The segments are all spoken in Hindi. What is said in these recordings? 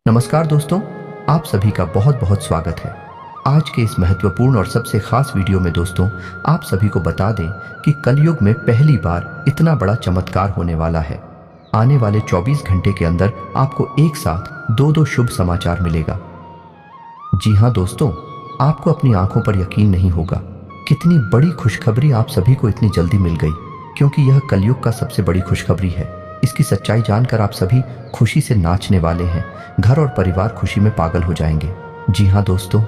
नमस्कार दोस्तों, आप सभी का बहुत बहुत स्वागत है। आज के इस महत्वपूर्ण और सबसे खास वीडियो में दोस्तों आप सभी को बता दें कि कलयुग में पहली बार इतना बड़ा चमत्कार होने वाला है। आने वाले 24 घंटे के अंदर आपको एक साथ दो शुभ समाचार मिलेगा। जी हाँ दोस्तों, आपको अपनी आंखों पर यकीन नहीं होगा कितनी बड़ी खुशखबरी आप सभी को इतनी जल्दी मिल गई, क्योंकि यह कलयुग का सबसे बड़ी खुशखबरी है। इसकी सच्चाई जानकर आप सभी खुशी से नाचने वाले हैं, घर और परिवार खुशी में पागल हो जाएंगे। जी हाँ दोस्तों,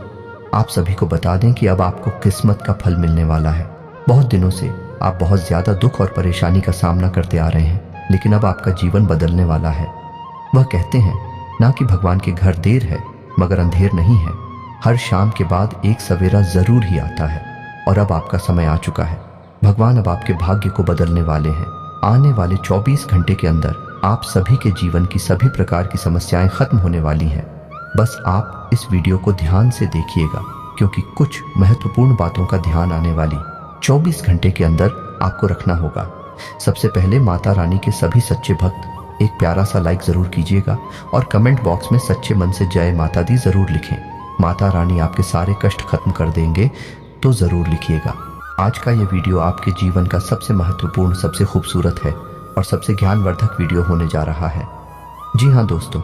आप सभी को बता दें कि अब आपको किस्मत का फल मिलने वाला है। बहुत दिनों से आप बहुत ज्यादा दुख और परेशानी का सामना करते आ रहे हैं, लेकिन अब आपका जीवन बदलने वाला है। वह कहते हैं ना कि भगवान के घर देर है मगर अंधेर नहीं है। हर शाम के बाद एक सवेरा जरूर ही आता है और अब आपका समय आ चुका है। भगवान अब आपके भाग्य को बदलने वाले हैं। आने वाले 24 घंटे के अंदर आप सभी के जीवन की सभी प्रकार की समस्याएं खत्म होने वाली हैं। बस आप इस वीडियो को ध्यान से देखिएगा, क्योंकि कुछ महत्वपूर्ण बातों का ध्यान आने वाली 24 घंटे के अंदर आपको रखना होगा। सबसे पहले माता रानी के सभी सच्चे भक्त एक प्यारा सा लाइक जरूर कीजिएगा और कमेंट बॉक्स में सच्चे मन से जय माता दी जरूर लिखें। माता रानी आपके सारे कष्ट खत्म कर देंगे, तो जरूर लिखिएगा। आज का ये वीडियो आपके जीवन का सबसे महत्वपूर्ण, सबसे खूबसूरत है और सबसे ज्ञानवर्धक वीडियो होने जा रहा है। जी हाँ दोस्तों,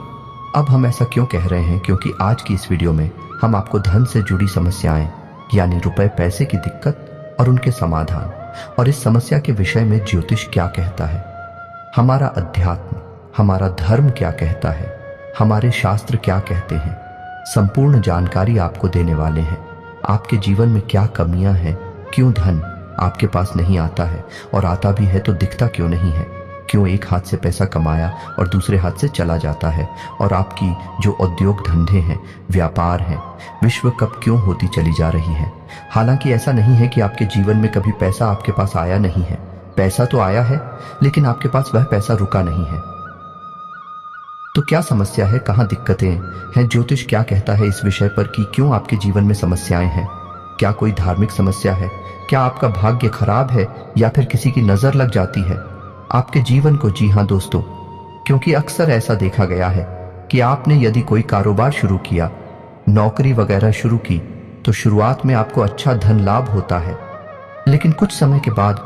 अब हम ऐसा क्यों कह रहे हैं, क्योंकि आज की इस वीडियो में हम आपको धन से जुड़ी समस्याएं यानी रुपए पैसे की दिक्कत और उनके समाधान, और इस समस्या के विषय में ज्योतिष क्या कहता है, हमारा अध्यात्म, हमारा धर्म क्या कहता है, हमारे शास्त्र क्या कहते हैं, संपूर्ण जानकारी आपको देने वाले हैं। आपके जीवन में क्या कमियां हैं, क्यों धन आपके पास नहीं आता है, और आता भी है तो दिखता क्यों नहीं है, क्यों एक हाथ से पैसा कमाया और दूसरे हाथ से चला जाता है, और आपकी जो उद्योग धंधे हैं, व्यापार हैं, विश्व कप क्यों होती चली जा रही है। हालांकि ऐसा नहीं है कि आपके जीवन में कभी पैसा आपके पास आया नहीं है, पैसा तो आया है, लेकिन आपके पास वह पैसा रुका नहीं है। तो क्या समस्या है, कहाँ दिक्कतें हैं, ज्योतिष क्या कहता है इस विषय पर कि क्यों आपके जीवन में समस्याएं हैं। क्या कोई धार्मिक समस्या है, क्या आपका भाग्य खराब है, या फिर किसी की नजर लग जाती है आपके जीवन को। जी हाँ दोस्तों, क्योंकि अक्सर ऐसा देखा गया है कि आपने यदि कोई कारोबार शुरू किया, नौकरी वगैरह शुरू की, तो शुरुआत में आपको अच्छा धन लाभ होता है, लेकिन कुछ समय के बाद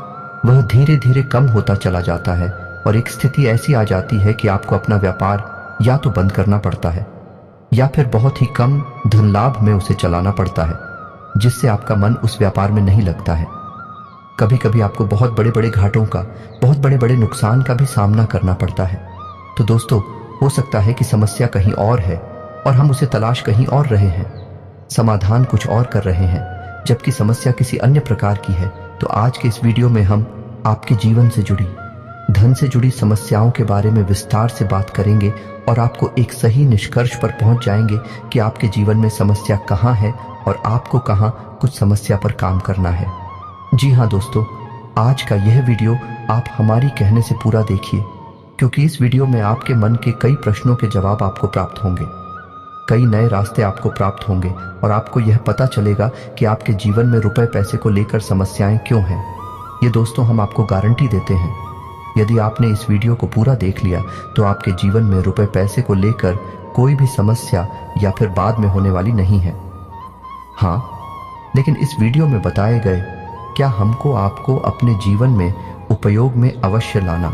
वह धीरे धीरे कम होता चला जाता है और एक स्थिति ऐसी आ जाती है कि आपको अपना व्यापार या तो बंद करना पड़ता है या फिर बहुत ही कम धन लाभ में उसे चलाना पड़ता है, जिससे आपका मन उस व्यापार में नहीं लगता है। कभी कभी आपको बहुत बड़े बड़े घाटों का, बहुत बड़े बड़े नुकसान का भी सामना करना पड़ता है। तो दोस्तों, हो सकता है कि समस्या कहीं और है और हम उसे तलाश कहीं और रहे हैं, समाधान कुछ और कर रहे हैं, जबकि समस्या किसी अन्य प्रकार की है। तो आज के इस वीडियो में हम आपके जीवन से जुड़ी, धन से जुड़ी समस्याओं के बारे में विस्तार से बात करेंगे और आपको एक सही निष्कर्ष पर पहुंच जाएंगे कि आपके जीवन में समस्या कहाँ है और आपको कहाँ कुछ समस्या पर काम करना है। जी हाँ दोस्तों, आज का यह वीडियो आप हमारी कहने से पूरा देखिए, क्योंकि इस वीडियो में आपके मन के कई प्रश्नों के जवाब आपको प्राप्त होंगे, कई नए रास्ते आपको प्राप्त होंगे और आपको यह पता चलेगा कि आपके जीवन में रुपए पैसे को लेकर समस्याएं क्यों हैं। ये दोस्तों हम आपको गारंटी देते हैं, यदि आपने इस वीडियो को पूरा देख लिया तो आपके जीवन में रुपए पैसे को लेकर कोई भी समस्या या फिर बाद में होने वाली नहीं है। हाँ, लेकिन इस वीडियो में बताए गए क्या हमको आपको अपने जीवन में उपयोग में अवश्य लाना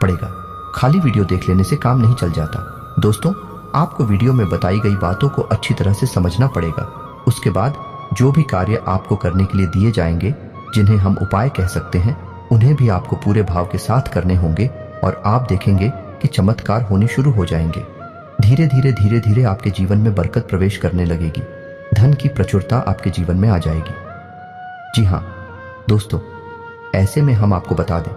पड़ेगा। खाली वीडियो देख लेने से काम नहीं चल जाता दोस्तों, आपको वीडियो में बताई गई बातों को अच्छी तरह से समझना पड़ेगा। उसके बाद जो भी कार्य आपको करने के लिए दिए जाएंगे, जिन्हें हम उपाय कह सकते हैं, उन्हें भी आपको पूरे भाव के साथ करने होंगे और आप देखेंगे कि चमत्कार होने शुरू हो जाएंगे। धीरे धीरे आपके जीवन में बरकत प्रवेश करने लगेगी, धन की प्रचुरता आपके जीवन में आ जाएगी। जी हाँ दोस्तों, ऐसे में हम आपको बता दें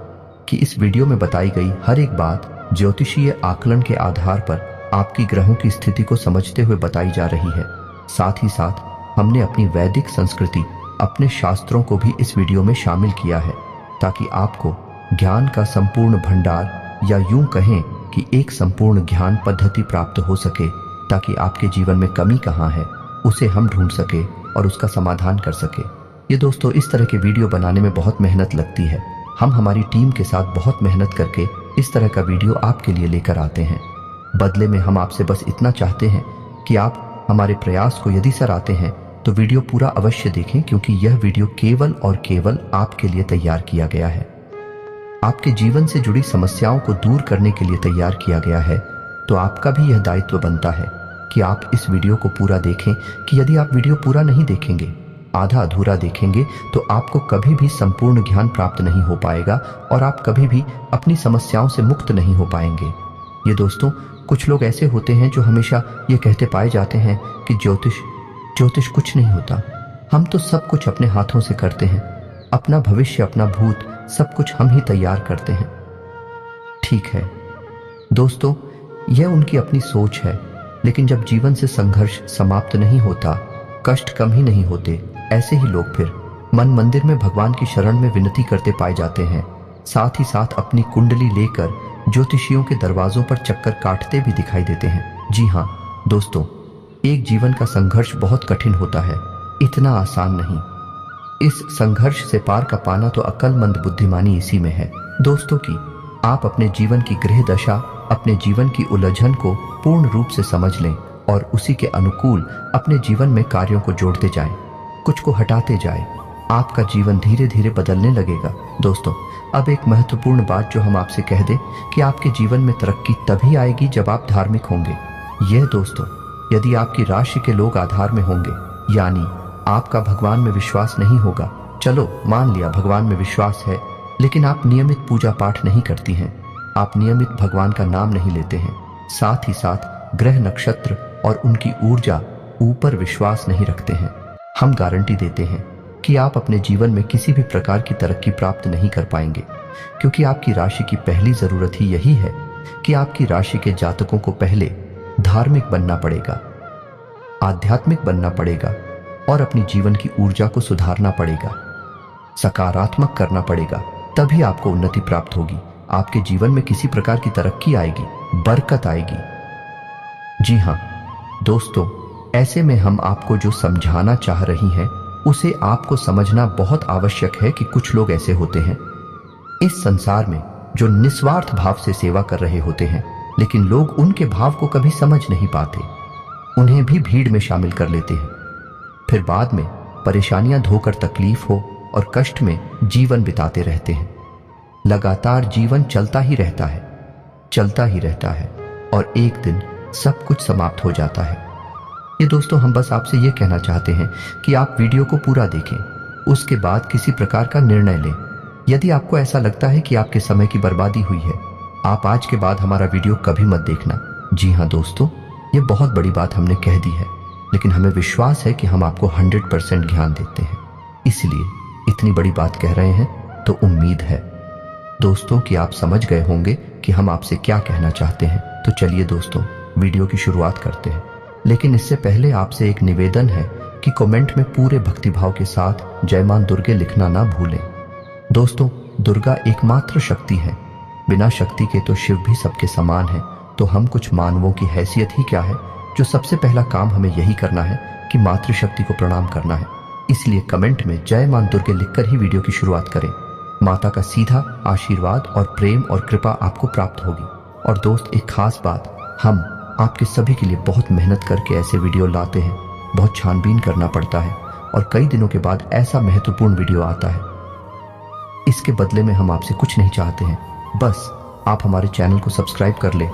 कि इस वीडियो में बताई गई हर एक बात ज्योतिषीय आकलन के आधार पर आपकी ग्रहों की स्थिति को समझते हुए बताई जा रही है। साथ ही साथ हमने अपनी वैदिक संस्कृति, अपने शास्त्रों को भी इस वीडियो में शामिल किया है, ताकि आपको ज्ञान का संपूर्ण भंडार, या यूं कहें कि एक संपूर्ण ज्ञान पद्धति प्राप्त हो सके, ताकि आपके जीवन में कमी कहाँ है उसे हम ढूंढ सके और उसका समाधान कर सके। ये दोस्तों, इस तरह के वीडियो बनाने में बहुत मेहनत लगती है। हम हमारी टीम के साथ बहुत मेहनत करके इस तरह का वीडियो आपके लिए लेकर आते हैं। बदले में हम आपसे बस इतना चाहते हैं कि आप हमारे प्रयास को यदि सराहते हैं तो वीडियो पूरा अवश्य देखें, क्योंकि यह वीडियो केवल और केवल आपके लिए तैयार किया गया है। आपके जीवन से जुड़ी समस्याओं को दूर करने के लिए तैयार किया गया है। तो आपका भी यह दायित्व बनता है कि आप इस वीडियो को पूरा देखें, कि यदि आप वीडियो पूरा नहीं देखेंगे, आधा अधूरा देखेंगे, तो आपको कभी भी संपूर्ण ज्ञान प्राप्त नहीं हो पाएगा और आप कभी भी अपनी समस्याओं से मुक्त नहीं हो पाएंगे। ये दोस्तों, कुछ लोग ऐसे होते हैं जो हमेशा ये कहते पाए जाते हैं कि ज्योतिष कुछ नहीं होता, हम तो सब कुछ अपने हाथों से करते हैं, अपना भविष्य अपना भूत सब कुछ हम ही तैयार करते हैं। ठीक है दोस्तों, यह उनकी अपनी सोच है, लेकिन जब जीवन से संघर्ष समाप्त नहीं होता, कष्ट कम ही नहीं होते, ऐसे ही लोग फिर मन मंदिर में भगवान की शरण में विनती करते पाए जाते हैं। साथ ही साथ अपनी कुंडली लेकर ज्योतिषियों के दरवाजों पर चक्कर काटते भी दिखाई देते हैं। जी हाँ दोस्तों, एक जीवन का संघर्ष बहुत कठिन होता है, इतना आसान नहीं। इस संघर्ष से पार का पाना तो अक्लमंद बुद्धिमानी इसी में है दोस्तों कि आप अपने जीवन की ग्रह दशा, अपने जीवन की उलझन को पूर्ण रूप से समझ लें और उसी के अनुकूल अपने जीवन में कार्यों को जोड़ते जाएं, कुछ को हटाते जाएं। आपका जीवन धीरे धीरे बदलने लगेगा। दोस्तों, अब एक महत्वपूर्ण बात जो हम आपसे कह दें कि आपके जीवन में तरक्की तभी आएगी जब आप धार्मिक होंगे। यह दोस्तों, यदि आपकी राशि के लोग आधार में होंगे, यानी आपका भगवान में विश्वास नहीं होगा, चलो मान लिया भगवान में विश्वास है, लेकिन आप नियमित पूजा पाठ नहीं करती हैं, आप नियमित भगवान का नाम नहीं लेते हैं, साथ ही साथ ग्रह नक्षत्र और उनकी ऊर्जा ऊपर विश्वास नहीं रखते हैं, हम गारंटी देते हैं कि आप अपने जीवन में किसी भी प्रकार की तरक्की प्राप्त नहीं कर पाएंगे, क्योंकि आपकी राशि की पहली जरूरत ही यही है कि आपकी राशि के जातकों को पहले धार्मिक बनना पड़ेगा, आध्यात्मिक बनना पड़ेगा और अपनी जीवन की ऊर्जा को सुधारना पड़ेगा, सकारात्मक करना पड़ेगा, तभी आपको उन्नति प्राप्त होगी, आपके जीवन में किसी प्रकार की तरक्की आएगी, बरकत आएगी। जी हाँ दोस्तों, ऐसे में हम आपको जो समझाना चाह रही हैं उसे आपको समझना बहुत आवश्यक है कि कुछ लोग ऐसे होते हैं इस संसार में जो निस्वार्थ भाव से सेवा कर रहे होते हैं, लेकिन लोग उनके भाव को कभी समझ नहीं पाते, उन्हें भी भीड़ में शामिल कर लेते हैं, फिर बाद में परेशानियां धोकर तकलीफ हो और कष्ट में जीवन बिताते रहते हैं। लगातार जीवन चलता ही रहता है और एक दिन सब कुछ समाप्त हो जाता है। ये दोस्तों, हम बस आपसे ये कहना चाहते हैं कि आप वीडियो को पूरा देखें, उसके बाद किसी प्रकार का निर्णय लें। यदि आपको ऐसा लगता है कि आपके समय की बर्बादी हुई है, आप आज के बाद हमारा वीडियो कभी मत देखना। जी हाँ दोस्तों, ये बहुत बड़ी बात हमने कह दी है, लेकिन हमें विश्वास है कि हम आपको 100% ज्ञान देते हैं, इसलिए इतनी बड़ी बात कह रहे हैं। तो उम्मीद है दोस्तों कि आप समझ गए होंगे कि हम आपसे क्या कहना चाहते हैं। तो चलिए दोस्तों, वीडियो की शुरुआत करते हैं, लेकिन इससे पहले आपसे एक निवेदन है कि कमेंट में पूरे भक्तिभाव के साथ जय मां दुर्गे लिखना ना भूलें। दोस्तों, दुर्गा एकमात्र शक्ति है, बिना शक्ति के तो शिव भी सबके समान है। तो हम कुछ मानवों की हैसियत ही क्या है, जो सबसे पहला काम हमें यही करना है कि मातृशक्ति को प्रणाम करना है। इसलिए कमेंट में जय मां दुर्गे लिखकर ही वीडियो की शुरुआत करें। माता का सीधा आशीर्वाद और प्रेम और कृपा आपको प्राप्त होगी। और दोस्त, एक खास बात, हम आपके सभी के लिए बहुत मेहनत करके ऐसे वीडियो लाते हैं, बहुत छानबीन करना पड़ता है और कई दिनों के बाद ऐसा महत्वपूर्ण वीडियो आता है। इसके बदले में हम आपसे कुछ नहीं चाहते हैं, बस आप हमारे चैनल को सब्सक्राइब कर ले,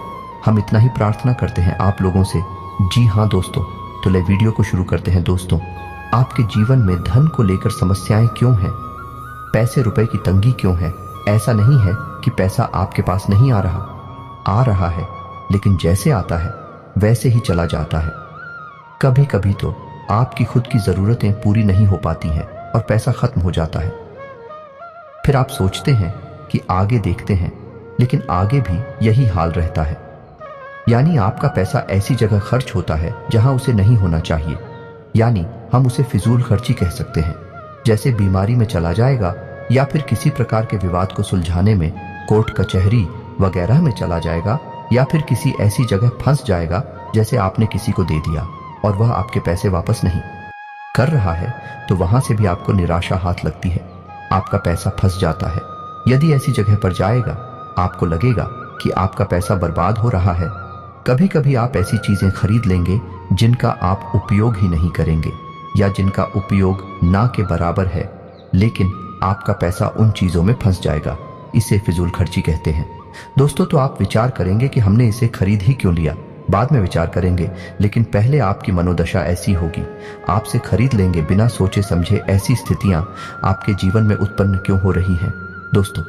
हम इतना ही प्रार्थना करते हैं आप लोगों से। जी हाँ दोस्तों, तो ले वीडियो को शुरू करते हैं। दोस्तों, आपके जीवन में धन को लेकर समस्याएं क्यों हैं, पैसे रुपए की तंगी क्यों है? ऐसा नहीं है कि पैसा आपके पास नहीं आ रहा है, लेकिन जैसे आता है वैसे ही चला जाता है। कभी कभी तो आपकी खुद की जरूरतें पूरी नहीं हो पाती हैं और पैसा खत्म हो जाता है। फिर आप सोचते हैं कि आगे देखते हैं, लेकिन आगे भी यही हाल रहता है, यानी आपका पैसा ऐसी जगह खर्च होता है जहां उसे नहीं होना चाहिए, यानी हम उसे फिजूल खर्ची कह सकते हैं। जैसे बीमारी में चला जाएगा या फिर किसी प्रकार के विवाद को सुलझाने में कोर्ट कचहरी वगैरह में चला जाएगा, या फिर किसी ऐसी जगह फंस जाएगा जैसे आपने किसी को दे दिया और वह आपके पैसे वापस नहीं कर रहा है, तो वहां से भी आपको निराशा हाथ लगती है, आपका पैसा फंस जाता है। यदि ऐसी जगह पर जाएगा, आपको लगेगा कि आपका पैसा बर्बाद हो रहा है, कभी कभी आप ऐसी चीजें खरीद लेंगे जिनका आप उपयोग ही नहीं करेंगे या जिनका उपयोग ना के बराबर है, लेकिन आपका पैसा उन चीजों में फंस जाएगा। इसे फिजूल खर्ची कहते हैं। दोस्तों, तो आप विचार करेंगे कि हमने इसे खरीद ही क्यों लिया। बाद में विचार करेंगे, लेकिन पहले आपकी मनोदशा ऐसी होगी। आपसे खरीद लेंगे बिना सोचे समझे। ऐसी स्थितियां आपके जीवन में उत्पन्न क्यों हो रही हैं? दोस्तों,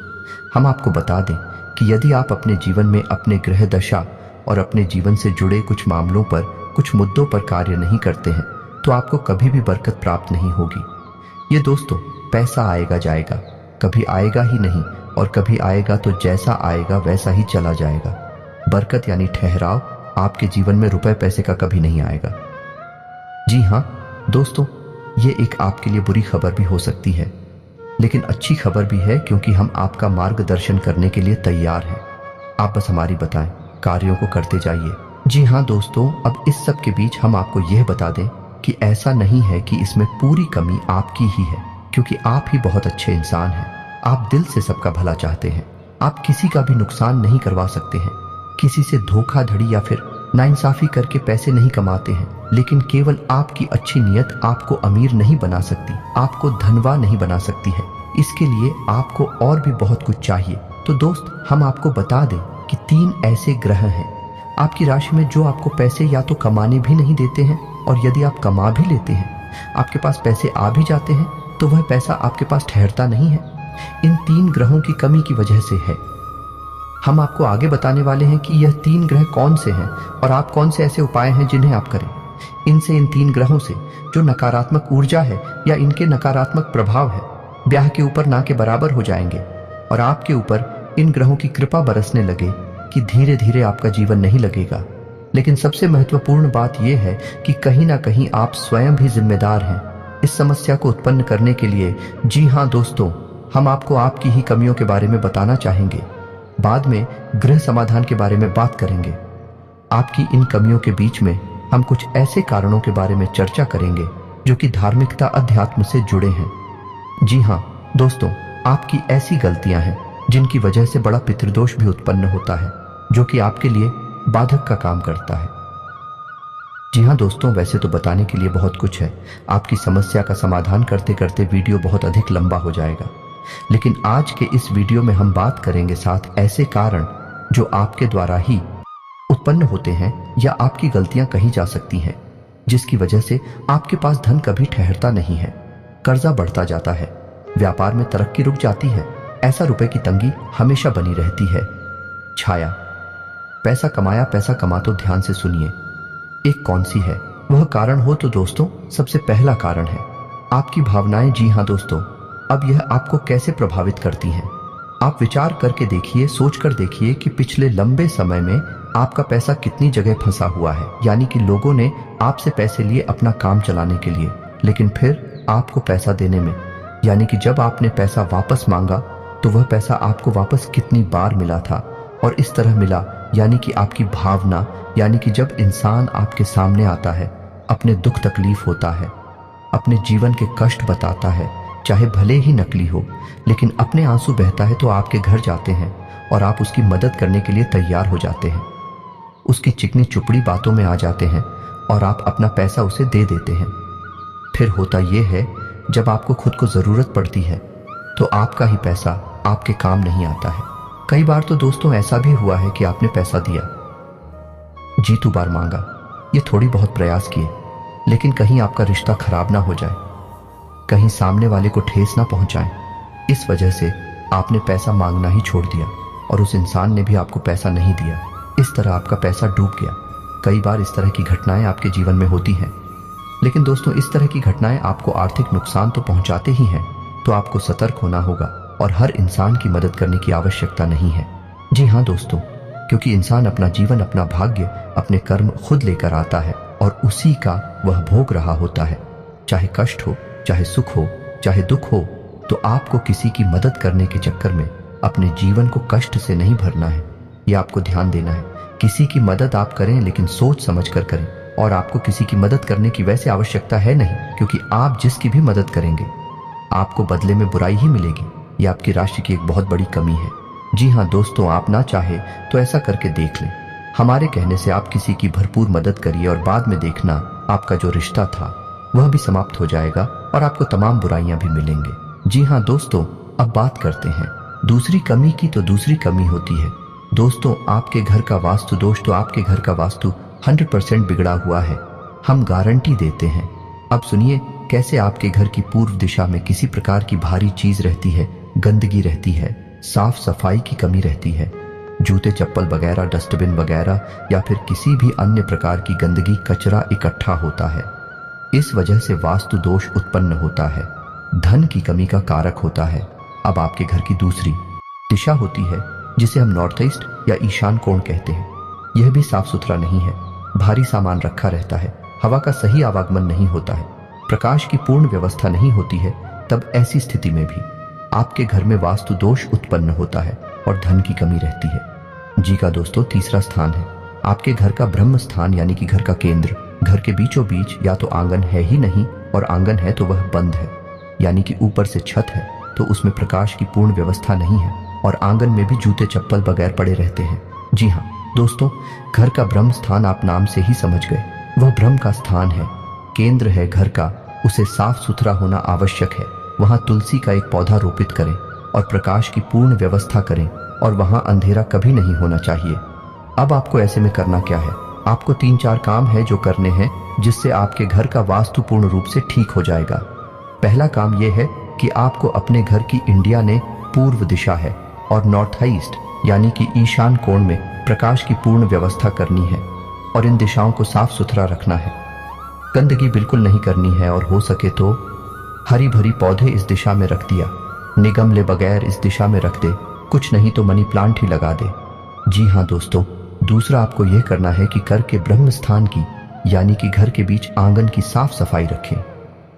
हम आपको बता दें कि यदि आप अपने जीवन में अपने ग्रह दशा और अपने जीवन से जुड़े कुछ मामलों पर, कुछ मुद्दों पर कार्य नहीं करते हैं, तो आपको कभी भी बरकत प्राप्त नहीं होगी। ये दोस्तों, पैसा आएगा जाएगा, कभी आएगा ही नहीं, और कभी आएगा तो जैसा आएगा वैसा ही चला जाएगा। बरकत यानी ठहराव आपके जीवन में रुपए पैसे का कभी नहीं आएगा। जी हाँ दोस्तों, ये एक आपके लिए बुरी खबर भी हो सकती है, लेकिन अच्छी खबर भी है, क्योंकि हम आपका मार्गदर्शन करने के लिए तैयार हैं। आप बस हमारी बताएं, कार्यों को करते जाइए। जी हाँ दोस्तों, अब इस सब के बीच हम आपको यह बता दें कि ऐसा नहीं है कि इसमें पूरी कमी आपकी ही है, क्योंकि आप ही बहुत अच्छे इंसान हैं। आप दिल से सबका भला चाहते हैं। आप किसी का भी नुकसान नहीं करवा सकते हैं। किसी से धोखाधड़ी या फिर नाइंसाफी करके पैसे नहीं कमाते हैं, लेकिन केवल आपकी अच्छी नीयत आपको अमीर नहीं बना सकती, आपको धनवान नहीं बना सकती है। इसके लिए आपको और भी बहुत कुछ चाहिए। तो दोस्त, हम आपको बता दें कि 3 ऐसे ग्रह हैं आपकी राशि में जो आपको पैसे या तो कमाने भी नहीं देते हैं, और यदि आप कमा भी लेते हैं, आपके पास पैसे आ भी जाते हैं, तो वह पैसा आपके पास ठहरता नहीं है। इन 3 ग्रहों की कमी की वजह से है। हम आपको आगे बताने वाले हैं कि यह 3 ग्रह कौन से हैं और आप कौन से ऐसे उपाय हैं जिन्हें आप करें। इनसे, इन 3 ग्रहों से जो नकारात्मक ऊर्जा है या इनके नकारात्मक प्रभाव है, ब्याह के ऊपर ना के बराबर हो जाएंगे, और आपके ऊपर इन ग्रहों की कृपा बरसने लगे कि धीरे धीरे आपका जीवन नहीं लगेगा। लेकिन सबसे महत्वपूर्ण बात यह है कि कहीं ना कहीं आप स्वयं भी जिम्मेदार हैं इस समस्या को उत्पन्न करने के लिए। जी हाँ दोस्तों, हम आपको आपकी ही कमियों के बारे में बताना चाहेंगे। बाद में गृह समाधान के बारे में बात करेंगे। आपकी इन कमियों के बीच में हम कुछ ऐसे कारणों के बारे में चर्चा करेंगे जो कि धार्मिकता, अध्यात्म से जुड़े हैं। जी हाँ दोस्तों, आपकी ऐसी गलतियां हैं जिनकी वजह से बड़ा पितृदोष भी उत्पन्न होता है, जो कि आपके लिए बाधक का काम करता है। जी हाँ दोस्तों, वैसे तो बताने के लिए बहुत कुछ है। आपकी समस्या का समाधान करते करते वीडियो बहुत अधिक लंबा हो जाएगा, लेकिन आज के इस वीडियो में हम बात करेंगे 7 ऐसे कारण जो आपके द्वारा ही उत्पन्न होते हैं या आपकी गलतियां कही जा सकती हैं, जिसकी वजह से आपके पास धन कभी ठहरता नहीं है, कर्जा बढ़ता जाता है, व्यापार में तरक्की रुक जाती है, ऐसा रुपए की तंगी हमेशा बनी रहती है। छाया, पैसा कमाया पैसा कमा, तो ध्यान से सुनिए एक कौन सी है वह कारण हो तो दोस्तों, सबसे पहला कारण है आपकी भावनाएं। जी हाँ दोस्तों, अब यह आपको कैसे प्रभावित करती हैं? आप विचार करके देखिए, सोच कर देखिए कि पिछले लंबे समय में आपका पैसा कितनी जगह फंसा हुआ है। यानी कि लोगों ने आपसे पैसे लिए अपना काम चलाने के लिए, लेकिन फिर आपको पैसा देने में, यानी कि जब आपने पैसा वापस मांगा तो वह पैसा आपको वापस कितनी बार मिला था और इस तरह मिला। यानी कि आपकी भावना, यानी कि जब इंसान आपके सामने आता है, अपने दुख तकलीफ होता है, अपने जीवन के कष्ट बताता है, चाहे भले ही नकली हो, लेकिन अपने आंसू बहता है, तो आपके घर जाते हैं और आप उसकी मदद करने के लिए तैयार हो जाते हैं। उसकी चिकनी चुपड़ी बातों में आ जाते हैं और आप अपना पैसा उसे दे देते हैं। फिर होता यह है, जब आपको खुद को जरूरत पड़ती है तो आपका ही पैसा आपके काम नहीं आता है। कई बार तो दोस्तों ऐसा भी हुआ है कि आपने पैसा दिया, जी तू बार मांगा, ये थोड़ी बहुत प्रयास किए, लेकिन कहीं आपका रिश्ता खराब ना हो जाए, कहीं सामने वाले को ठेस ना पहुंचाएं। इस वजह से आपने पैसा मांगना ही छोड़ दिया और उस इंसान ने भी आपको पैसा नहीं दिया। इस तरह आपका पैसा डूब गया। कई बार इस तरह की घटनाएं आपके जीवन में होती हैं। लेकिन दोस्तों, इस तरह की घटनाएं आपको आर्थिक नुकसान तो पहुंचाते ही हैं, तो आपको सतर्क होना होगा और हर इंसान की मदद करने की आवश्यकता नहीं है। जी हाँ दोस्तों, क्योंकि इंसान अपना जीवन, अपना भाग्य, अपने कर्म खुद लेकर आता है और उसी का वह भोग रहा होता है। चाहे कष्ट हो, चाहे सुख हो, चाहे दुख हो, तो आपको किसी की मदद करने के चक्कर में अपने जीवन को कष्ट से नहीं भरना है। यह आपको ध्यान देना है। किसी की मदद आप करें, लेकिन सोच समझ कर करें। और आपको किसी की मदद करने की वैसे आवश्यकता है नहीं, क्योंकि आप जिसकी भी मदद करेंगे आपको बदले में बुराई ही मिलेगी। यह आपकी राशि की एक बहुत बड़ी कमी है। जी हाँ दोस्तों, आप ना चाहे तो ऐसा करके देख लें। हमारे कहने से आप किसी की भरपूर मदद करिए और बाद में देखना आपका जो रिश्ता था वह भी समाप्त हो जाएगा और आपको तमाम बुराइयां भी मिलेंगे। जी हाँ दोस्तों, अब बात करते हैं दूसरी कमी की। तो दूसरी कमी होती है दोस्तों आपके घर का वास्तु दोष। तो आपके घर का वास्तु 100% बिगड़ा हुआ है, हम गारंटी देते हैं। अब सुनिए कैसे आपके घर की पूर्व दिशा में किसी प्रकार की भारी चीज रहती है, गंदगी रहती है, साफ सफाई की कमी रहती है, जूते चप्पल वगैरह, डस्टबिन वगैरह या फिर किसी भी अन्य प्रकार की गंदगी कचरा इकट्ठा होता है। इस वजह से वास्तु दोष उत्पन्न होता है, धन की कमी का कारक होता है। अब आपके घर की दूसरी दिशा होती है जिसे हम नॉर्थ ईस्ट या ईशान कोण कहते हैं। यह भी साफ सुथरा नहीं है, भारी सामान रखा रहता है, हवा का सही आवागमन नहीं होता है, प्रकाश की पूर्ण व्यवस्था नहीं होती है। तब ऐसी स्थिति में भी आपके घर में वास्तु दोष उत्पन्न होता है और धन की कमी रहती है। जी का दोस्तों तीसरा स्थान है आपके घर का ब्रह्म स्थान, यानी कि घर का केंद्र। घर के बीचों बीच या तो आंगन है ही नहीं, और आंगन है तो वह बंद है, यानी कि ऊपर से छत है तो उसमें प्रकाश की पूर्ण व्यवस्था नहीं है, और आंगन में भी जूते चप्पल बगैर पड़े रहते हैं। जी हाँ दोस्तों, घर का ब्रह्म स्थान आप नाम से ही समझ गए, वह ब्रह्म का स्थान है, केंद्र है घर का, उसे साफ सुथरा होना आवश्यक है। वहां तुलसी का एक पौधा रोपित करें और प्रकाश की पूर्ण व्यवस्था करें, और वहां अंधेरा कभी नहीं होना चाहिए। अब आपको ऐसे में करना क्या है? आपको 3-4 काम है जो करने हैं जिससे आपके घर का वास्तु पूर्ण रूप से ठीक हो जाएगा। पहला काम यह है कि आपको अपने घर की इंडिया ने पूर्व दिशा है और नॉर्थ ईस्ट यानी कि ईशान कोण में प्रकाश की पूर्ण व्यवस्था करनी है, और इन दिशाओं को साफ सुथरा रखना है। गंदगी बिल्कुल नहीं करनी है, और हो सके तो हरी भरी पौधे इस दिशा में रख दिया, निगमले बगैर इस दिशा में रख दे, कुछ नहीं तो मनी प्लांट ही लगा दे। जी हाँ दोस्तों, दूसरा आपको यह करना है कि घर के ब्रह्म स्थान की यानी कि घर के बीच आंगन की साफ सफाई रखें।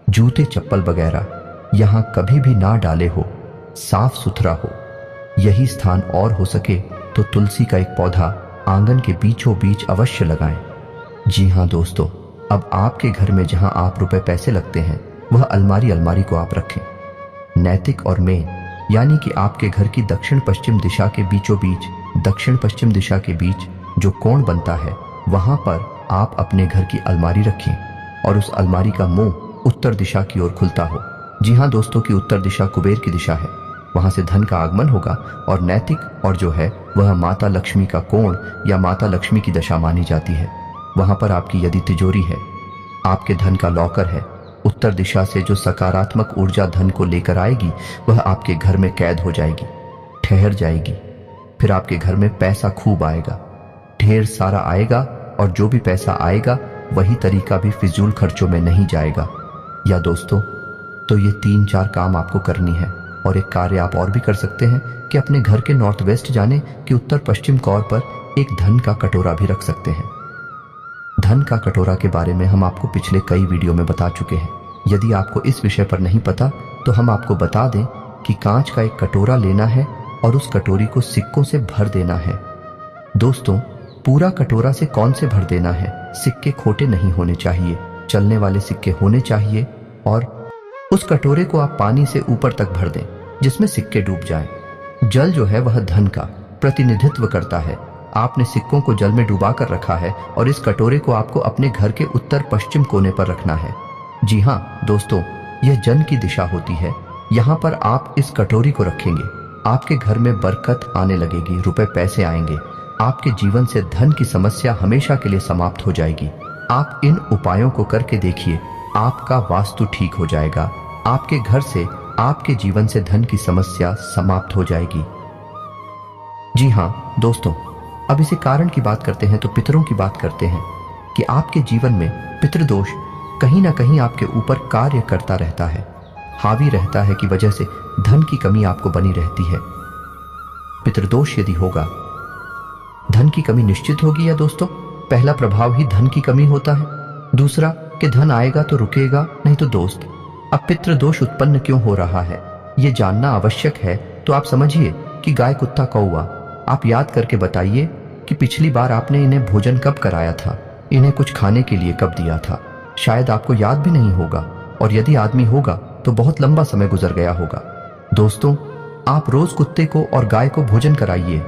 जूते चप्पल वगैरह यहाँ कभी भी ना डाले हो, साफ सुथरा हो। यही स्थान और हो सके तो तुलसी का एक पौधा आंगन के बीचों बीच अवश्य लगाएं। जी हाँ दोस्तों, अब आपके घर में जहां आप रुपए पैसे लगते हैं वह अलमारी को आप रखें। नैतिक और मेन यानी कि आपके घर की दक्षिण पश्चिम दिशा के बीचों बीच, दक्षिण पश्चिम दिशा के बीच जो कोण बनता है वहां पर आप अपने घर की अलमारी रखें, और उस अलमारी का मुंह उत्तर दिशा की ओर खुलता हो। जी हाँ दोस्तों, की उत्तर दिशा कुबेर की दिशा है, वहां से धन का आगमन होगा। और नैतिक और जो है वह माता लक्ष्मी का कोण या माता लक्ष्मी की दशा मानी जाती है। वहां पर आपकी यदि तिजोरी है, आपके धन का लॉकर है, उत्तर दिशा से जो सकारात्मक ऊर्जा धन को लेकर आएगी वह आपके घर में कैद हो जाएगी, ठहर जाएगी। फिर आपके घर में पैसा खूब आएगा, ढेर सारा आएगा, और जो भी पैसा आएगा वही तरीका भी फिजूल खर्चों में नहीं जाएगा। या दोस्तों, तो ये 3-4 काम आपको करनी है। और एक कार्य आप और भी कर सकते हैं कि अपने घर के नॉर्थ वेस्ट जाने कि उत्तर पश्चिम कोण पर एक धन का कटोरा भी रख सकते हैं। धन का कटोरा के बारे में हम आपको पिछले कई वीडियो में बता चुके हैं। यदि आपको इस विषय पर नहीं पता तो हम आपको बता दें कि कांच का एक कटोरा लेना है और उस कटोरी को सिक्कों से भर देना है। दोस्तों, पूरा कटोरा से कौन से भर देना है? सिक्के खोटे नहीं होने चाहिए, चलने वाले सिक्के होने चाहिए, और उस कटोरे को आप पानी से ऊपर तक भर दें जिसमें सिक्के डूब जाएं। जल जो है वह धन का प्रतिनिधित्व करता है। आपने सिक्कों को जल में डुबा कर रखा है और इस कटोरे को आपको अपने घर के उत्तर पश्चिम कोने पर रखना है। जी हाँ दोस्तों, यह जन की दिशा होती है। यहाँ पर आप इस कटोरी को रखेंगे, आपके घर में बरकत आने लगेगी, रुपए पैसे आएंगे, आपके जीवन से धन की समस्या हमेशा के लिए समाप्त हो जाएगी। आप इन उपायों को करके देखिए, आपका वास्तु ठीक हो जाएगा, आपके घर से, आपके जीवन से धन की समस्या समाप्त हो जाएगी। जी हाँ दोस्तों, अब इसे कारण की बात करते हैं तो पितरों की बात करते हैं कि आपके जीवन में पितृदोष कहीं ना कहीं आपके ऊपर कार्य करता रहता है, हावी रहता है, की वजह से धन की कमी आपको बनी रहती है। पितृदोष यदि होगा, धन की कमी निश्चित होगी। या दोस्तों, पहला प्रभाव ही धन की कमी होता है, दूसरा कि धन आएगा तो रुकेगा नहीं। तो दोस्त, अब पितृदोष उत्पन्न क्यों हो रहा है ये जानना आवश्यक है। तो आप समझिए कि गाय, कुत्ता, कौवा, आप याद करके बताइए कि पिछली बार आपने इन्हें भोजन कब कराया था, इन्हें कुछ खाने के लिए कब दिया था। शायद आपको याद भी नहीं होगा, और यदि आदमी होगा तो बहुत लंबा समय गुजर गया होगा। दोस्तों, आप रोज कुत्ते को और गाय को भोजन कराइए,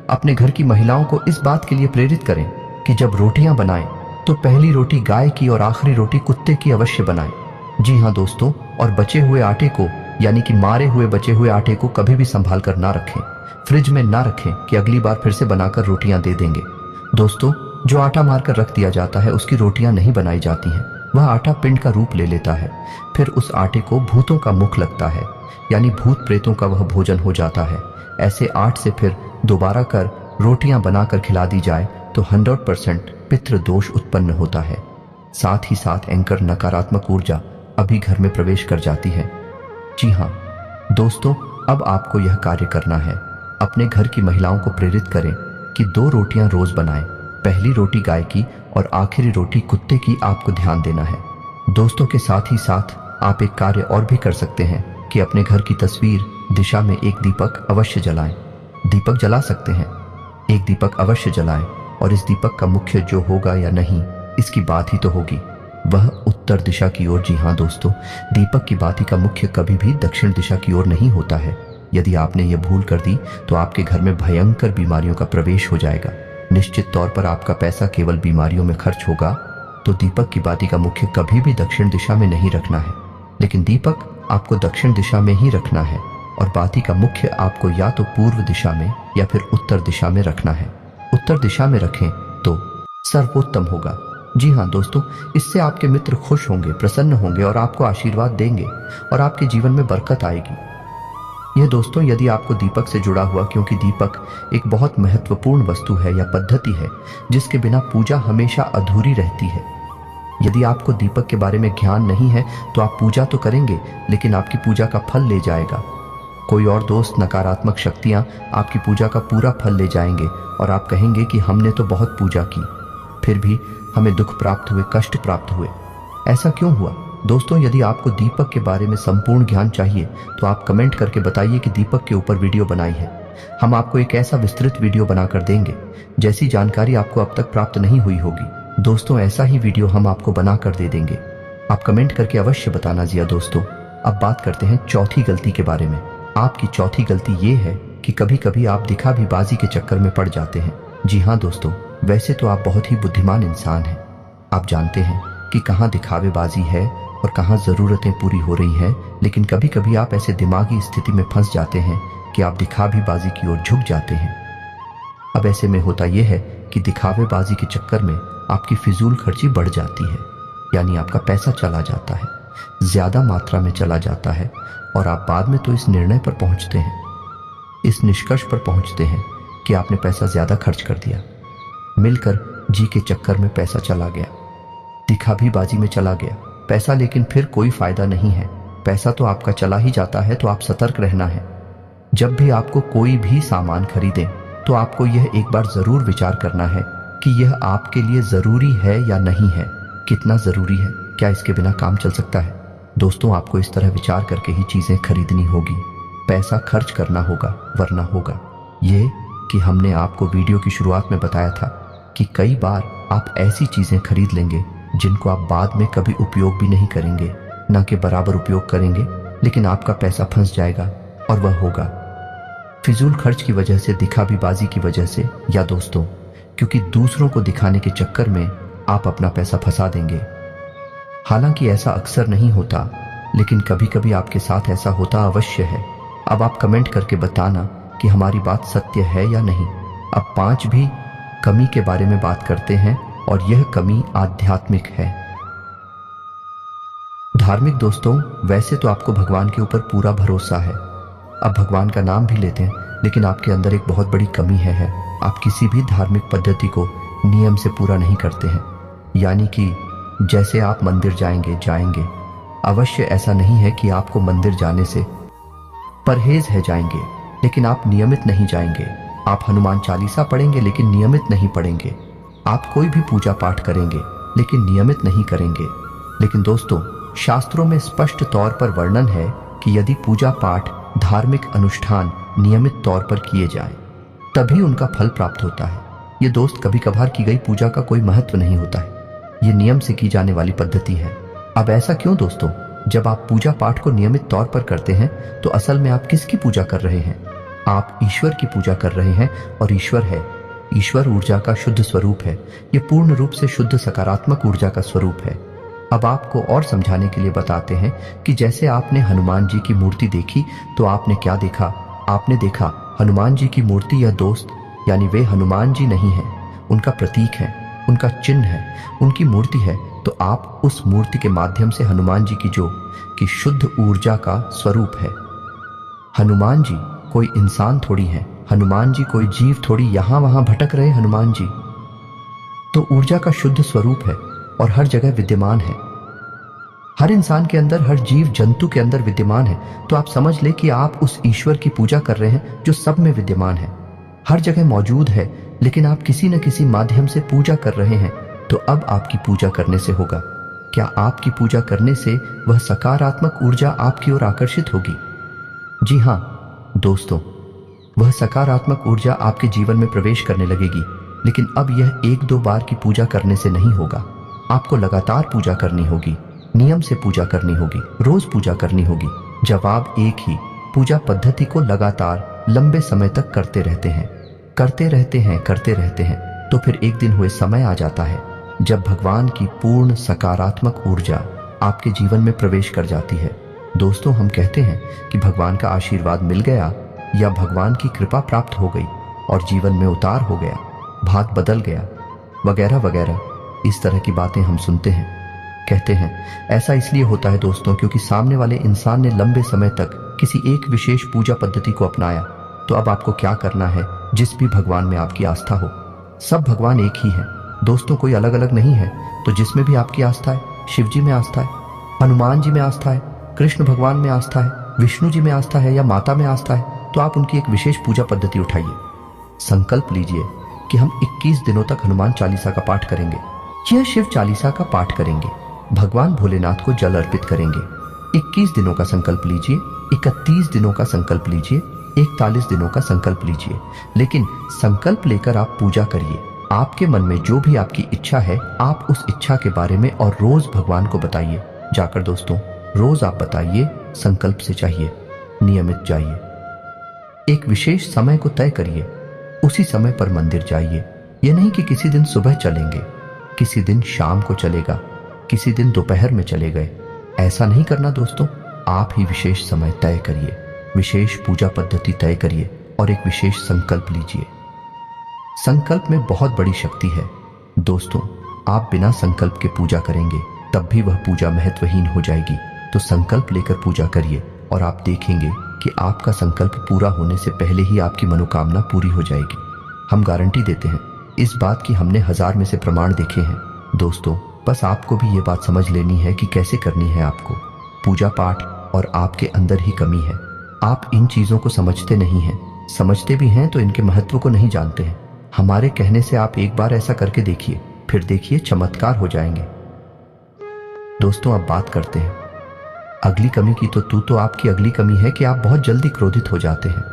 अपने घर की महिलाओं को इस बात के लिए प्रेरित करें कि जब रोटियां बनाएं तो पहली रोटी गाय की और आखिरी रोटी कुत्ते की अवश्य बनाएं। जी हाँ दोस्तों, और बचे हुए आटे को यानी कि मारे हुए बचे हुए आटे को कभी भी संभाल कर ना रखें, फ्रिज में ना रखें कि अगली बार फिर से बनाकर रोटियां दे देंगे। दोस्तों, जो आटा मारकर रख दिया जाता है उसकी रोटियां नहीं बनाई जाती हैं, वह आटा पिंड का रूप ले लेता है। फिर उस आटे को भूतों का मुख लगता है, यानी भूत प्रेतों का वह भोजन हो जाता है। ऐसे आट से फिर दोबारा कर रोटियां बनाकर खिला दी जाए तो 100% पितृ दोष उत्पन्न होता है। साथ ही साथ एंकर नकारात्मक ऊर्जा अभी घर में प्रवेश कर जाती है। जी हाँ दोस्तों, अब आपको यह कार्य करना है। अपने घर की महिलाओं को प्रेरित करें कि 2 रोटियां रोज बनाएं, पहली रोटी गाय की और आखिरी रोटी कुत्ते की आपको ध्यान देना है। दोस्तों के साथ ही साथ आप एक कार्य और भी कर सकते हैं कि अपने घर की तस्वीर दिशा में एक दीपक अवश्य जलाएं। दीपक जला सकते हैं, एक दीपक अवश्य जलाएं, और इस दीपक का मुख्य जो होगा या नहीं इसकी बात ही तो होगी, वह उत्तर दिशा की ओर। जी हाँ दोस्तों, दीपक की बाती का मुख्य कभी भी दक्षिण दिशा की ओर नहीं होता है। यदि आपने ये भूल कर दी तो आपके घर में भयंकर बीमारियों का प्रवेश हो जाएगा। निश्चित तौर पर आपका पैसा केवल बीमारियों में खर्च होगा। तो दीपक की बाती का मुख्य कभी भी दक्षिण दिशा में नहीं रखना है, लेकिन दीपक आपको दक्षिण दिशा में ही रखना है, और बाती का मुख्य आपको या तो पूर्व दिशा में या फिर उत्तर दिशा में रखना है। उत्तर दिशा में रखें तो सर्वोत्तम होगा। जी हाँ दोस्तों, इससे आपके मित्र खुश होंगे, प्रसन्न होंगे और आपको आशीर्वाद देंगे और आपके जीवन में बरकत आएगी। यह दोस्तों यदि आपको दीपक से जुड़ा हुआ, क्योंकि दीपक एक बहुत महत्वपूर्ण वस्तु है या पद्धति है जिसके बिना पूजा हमेशा अधूरी रहती है। यदि आपको दीपक के बारे में ज्ञान नहीं है तो आप पूजा तो करेंगे लेकिन आपकी पूजा का फल ले जाएगा कोई और दोस्त। नकारात्मक शक्तियां आपकी पूजा का पूरा फल ले जाएंगे और आप कहेंगे कि हमने तो बहुत पूजा की, फिर भी हमें दुख प्राप्त हुए, कष्ट प्राप्त हुए। ऐसा क्यों हुआ? दोस्तों, यदि आपको दीपक के बारे में संपूर्ण ज्ञान चाहिए तो आप कमेंट करके बताइए कि दीपक के ऊपर वीडियो बनाई है। हम आपको एक ऐसा विस्तृत वीडियो बनाकर देंगे जैसी जानकारी आपको अब तक प्राप्त नहीं हुई होगी। दोस्तों, ऐसा ही वीडियो हम आपको बनाकर दे देंगे। आप कमेंट करके अवश्य बताना। जी दोस्तों, अब बात करते हैं चौथी गलती के बारे में। आपकी चौथी गलती ये है कि कभी कभी आप दिखावीबाजी के चक्कर में पड़ जाते हैं। जी हाँ दोस्तों, वैसे तो आप बहुत ही बुद्धिमान इंसान हैं। आप जानते हैं कि कहाँ दिखावेबाजी है और कहाँ ज़रूरतें पूरी हो रही हैं, लेकिन कभी कभी आप ऐसे दिमागी स्थिति में फंस जाते हैं कि आप दिखावीबाजी की ओर झुक जाते हैं। अब ऐसे में होता यह है कि दिखावेबाजी के चक्कर में आपकी फिजूल खर्ची बढ़ जाती है, यानी आपका पैसा चला जाता है, ज़्यादा मात्रा में चला जाता है, और आप बाद में तो इस निर्णय पर पहुंचते हैं, इस निष्कर्ष पर पहुंचते हैं कि आपने पैसा ज़्यादा खर्च कर दिया। मिलकर जी के चक्कर में पैसा चला गया, दिखावीबाजी में चला गया पैसा, लेकिन फिर कोई फायदा नहीं है। पैसा तो आपका चला ही जाता है, तो आप सतर्क रहना है। जब भी आपको कोई भी सामान खरीदें तो आपको यह एक बार ज़रूर विचार करना है कि यह आपके लिए ज़रूरी है या नहीं है, कितना ज़रूरी है, क्या इसके बिना काम चल सकता है। दोस्तों, आपको इस तरह विचार करके ही चीज़ें खरीदनी होगी, पैसा खर्च करना होगा, वरना होगा ये कि हमने आपको वीडियो की शुरुआत में बताया था कि कई बार आप ऐसी चीज़ें खरीद लेंगे जिनको आप बाद में कभी उपयोग भी नहीं करेंगे, ना कि बराबर उपयोग करेंगे, लेकिन आपका पैसा फंस जाएगा, और वह होगा फिजूल खर्च की वजह से, दिखावीबाजी की वजह से, या दोस्तों क्योंकि दूसरों को दिखाने के चक्कर में आप अपना पैसा फंसा देंगे। हालांकि ऐसा अक्सर नहीं होता, लेकिन कभी कभी आपके साथ ऐसा होता अवश्य है। अब आप कमेंट करके बताना कि हमारी बात सत्य है या नहीं। अब 5 भी कमी के बारे में बात करते हैं, और यह कमी आध्यात्मिक है। धार्मिक दोस्तों, वैसे तो आपको भगवान के ऊपर पूरा भरोसा है, अब भगवान का नाम भी लेते हैं, लेकिन आपके अंदर एक बहुत बड़ी कमी है। आप किसी भी धार्मिक पद्धति को नियम से पूरा नहीं करते हैं, यानी कि जैसे आप मंदिर जाएंगे अवश्य ऐसा नहीं है कि आपको मंदिर जाने से परहेज है जाएंगे, लेकिन आप नियमित नहीं जाएंगे। आप हनुमान चालीसा पढ़ेंगे लेकिन नियमित नहीं पढ़ेंगे। आप कोई भी पूजा पाठ करेंगे लेकिन नियमित नहीं करेंगे। लेकिन दोस्तों, शास्त्रों में स्पष्ट तौर पर वर्णन है कि यदि पूजा पाठ, धार्मिक अनुष्ठान नियमित तौर पर किए जाएं, तभी उनका फल प्राप्त होता है। ये दोस्त, कभी कभार की गई पूजा का कोई महत्व नहीं होता है, ये नियम से की जाने वाली पद्धति है। अब ऐसा क्यों दोस्तों? जब आप पूजा पाठ को नियमित तौर पर करते हैं तो असल में आप किसकी पूजा कर रहे हैं? आप ईश्वर की पूजा कर रहे हैं और ईश्वर है। ईश्वर ऊर्जा का शुद्ध स्वरूप है। ये पूर्ण रूप से शुद्ध सकारात्मक ऊर्जा का स्वरूप है। अब आपको और समझाने के लिए बताते हैं कि जैसे आपने हनुमान जी की मूर्ति देखी तो आपने क्या देखा? आपने देखा हनुमान जी की मूर्ति या दोस्त, यानी वे हनुमान जी नहीं है, उनका प्रतीक है, उनका चिन्ह है, उनकी मूर्ति है। तो आप उस मूर्ति के माध्यम से हनुमान जी की शुद्ध ऊर्जा का स्वरूप है। हनुमान जी कोई इंसान थोड़ी है, हनुमान जी कोई जीव थोड़ी यहां वहां भटक रहे हनुमान जी तो ऊर्जा का शुद्ध स्वरूप है और हर जगह विद्यमान है। हर इंसान के अंदर, हर जीव जंतु के अंदर विद्यमान है। तो आप समझ ले कि आप उस ईश्वर की पूजा कर रहे हैं जो सब में विद्यमान है, हर जगह मौजूद है, लेकिन आप किसी न किसी माध्यम से पूजा कर रहे हैं। तो अब आपकी पूजा करने से होगा क्या? आपकी पूजा करने से वह सकारात्मक ऊर्जा आपकी ओर आकर्षित होगी। जी हां दोस्तों, वह सकारात्मक ऊर्जा आपके जीवन में प्रवेश करने लगेगी। लेकिन अब यह एक दो बार की पूजा करने से नहीं होगा। आपको लगातार पूजा करनी होगी, नियम से पूजा करनी होगी, रोज पूजा करनी होगी। जब आप एक ही पूजा पद्धति को लगातार लंबे समय तक करते रहते हैं, तो फिर एक दिन हुए समय आ जाता है जब भगवान की पूर्ण सकारात्मक ऊर्जा आपके जीवन में प्रवेश कर जाती है। दोस्तों, हम कहते हैं कि भगवान का आशीर्वाद मिल गया या भगवान की कृपा प्राप्त हो गई और जीवन में उतार हो गया, भाग बदल गया, वगैरह वगैरह। इस तरह की बातें हम सुनते हैं, कहते हैं। ऐसा इसलिए होता है दोस्तों क्योंकि सामने वाले इंसान ने लंबे समय तक किसी एक विशेष पूजा पद्धति को अपनाया। तो अब आपको क्या करना है? जिस भी भगवान में आपकी आस्था हो, सब भगवान एक ही है दोस्तों, कोई अलग अलग नहीं है। तो जिसमें भी आपकी आस्था है, शिव जी में आस्था है, हनुमान जी में आस्था है, कृष्ण भगवान में आस्था है, विष्णु जी में आस्था है या माता में आस्था है, तो आप उनकी एक विशेष पूजा पद्धति उठाइए। संकल्प लीजिए कि हम 21 दिनों तक हनुमान चालीसा का पाठ करेंगे, यह शिव चालीसा का पाठ करेंगे, भगवान भोलेनाथ को जल अर्पित करेंगे। 21 दिनों का संकल्प लीजिए, 31 दिनों का संकल्प लीजिए, 41 दिनों का संकल्प लीजिए, लेकिन संकल्प लेकर आप पूजा करिए। आपके मन में जो भी आपकी इच्छा है, आप उस इच्छा के बारे में और रोज भगवान को बताइए। जाकर दोस्तों रोज आप बताइए, संकल्प से चाहिए, नियमित जाइए, एक विशेष समय को तय करिए, उसी समय पर मंदिर जाइए। यह नहीं कि किसी दिन सुबह चलेंगे, किसी दिन शाम को चलेगा, किसी दिन दोपहर में चले गए। ऐसा नहीं करना दोस्तों। आप ही विशेष समय तय करिए, विशेष पूजा पद्धति तय करिए और एक विशेष संकल्प लीजिए। संकल्प में बहुत बड़ी शक्ति है दोस्तों। आप बिना संकल्प के पूजा करेंगे तब भी वह पूजा महत्वहीन हो जाएगी। तो संकल्प लेकर पूजा करिए और आप देखेंगे कि आपका संकल्प पूरा होने से पहले ही आपकी मनोकामना पूरी हो जाएगी। हम गारंटी देते हैं इस बात की। हमने 1000 में से प्रमाण देखे हैं दोस्तों। बस आपको भी ये बात समझ लेनी है कि कैसे करनी है आपको पूजा पाठ, और आपके अंदर ही कमी है। आप इन चीजों को समझते नहीं हैं, समझते भी हैं तो इनके महत्व को नहीं जानते हैं। हमारे कहने से आप एक बार ऐसा करके देखिए, फिर देखिए चमत्कार हो जाएंगे। दोस्तों अब बात करते हैं अगली कमी की। तो आपकी अगली कमी है कि आप बहुत जल्दी क्रोधित हो जाते हैं,